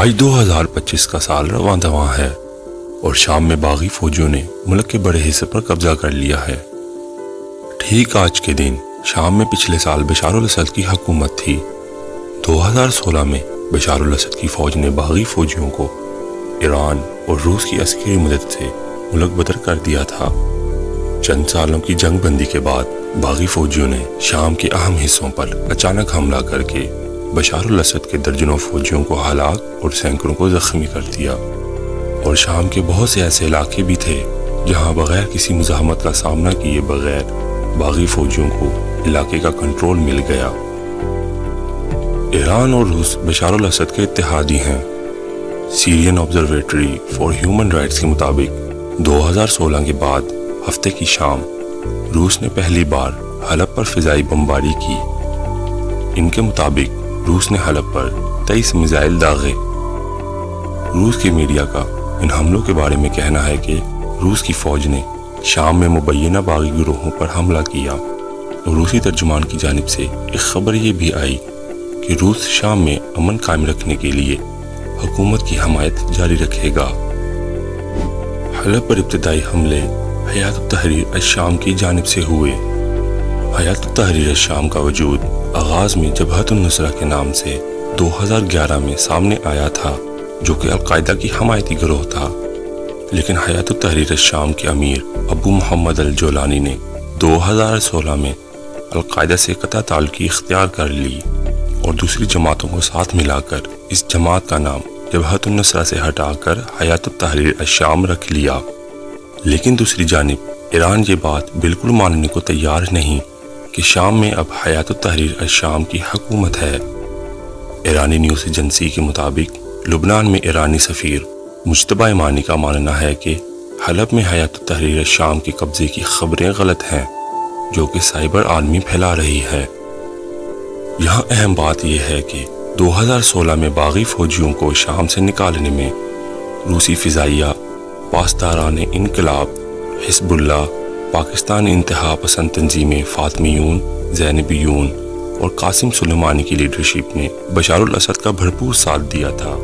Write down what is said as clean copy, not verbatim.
آج 2025 کا سال رواں دواں ہے اور شام میں باغی فوجیوں نے ملک کے بڑے حصے پر قبضہ کر لیا ہے۔ ٹھیک آج کے دن شام میں پچھلے سال بشار الاسد کی حکومت تھی۔ 2016 میں بشار الاسد کی فوج نے باغی فوجیوں کو ایران اور روس کی عسکری مدد سے ملک بدر کر دیا تھا۔ چند سالوں کی جنگ بندی کے بعد باغی فوجیوں نے شام کے اہم حصوں پر اچانک حملہ کر کے بشار الاسد کے درجنوں فوجیوں کو ہلاک اور سینکڑوں کو زخمی کر دیا، اور شام کے بہت سے ایسے علاقے بھی تھے جہاں بغیر کسی مزاحمت کا سامنا کیے بغیر باغی فوجیوں کو علاقے کا کنٹرول مل گیا۔ ایران اور روس بشار الاسد کے اتحادی ہیں۔ سیرین آبزرویٹری فار ہیومن رائٹس کے مطابق 2016 کے بعد ہفتے کی شام روس نے پہلی بار حلب پر فضائی بمباری کی۔ ان کے مطابق روس نے حلب پر 23 میزائل داغے۔ روس کی میڈیا کا ان حملوں کے بارے میں کہنا ہے کہ روس کی فوج نے شام میں مبینہ باغی گروہوں پر حملہ کیا، اور روسی ترجمان کی جانب سے ایک خبر یہ بھی آئی کہ روس شام میں امن قائم رکھنے کے لیے حکومت کی حمایت جاری رکھے گا۔ حلب پر ابتدائی حملے حیات التحریر الشام کی جانب سے ہوئے۔ حیات التحریر الشام کا وجود آغاز میں جبہت النصرہ کے نام سے 2011 میں سامنے آیا تھا، جو کہ القاعدہ کی حمایتی گروہ تھا، لیکن حیات التحریر الشام کے امیر ابو محمد الجولانی نے 2016 میں القاعدہ سے قطع تعلقی اختیار کر لی اور دوسری جماعتوں کو ساتھ ملا کر اس جماعت کا نام جبہت النصرہ سے ہٹا کر حیات التحریر الشام رکھ لیا۔ لیکن دوسری جانب ایران یہ بات بالکل ماننے کو تیار نہیں کہ شام میں اب حیات التحریر الشام کی حکومت ہے۔ ایرانی نیوز ایجنسی کے مطابق لبنان میں ایرانی سفیر مجتبیٰ امانی کا ماننا ہے کہ حلب میں حیات التحریر الشام کے قبضے کی خبریں غلط ہیں، جو کہ سائبر عالمی پھیلا رہی ہے۔ یہاں اہم بات یہ ہے کہ 2016 میں باغی فوجیوں کو شام سے نکالنے میں روسی فضائیہ، پاسداران انقلاب، حزب اللہ، پاکستان انتہا پسند تنظیمیں فاطمیون، زینبیون اور قاسم سلیمانی کی لیڈرشپ نے بشار الاسد کا بھرپور ساتھ دیا تھا۔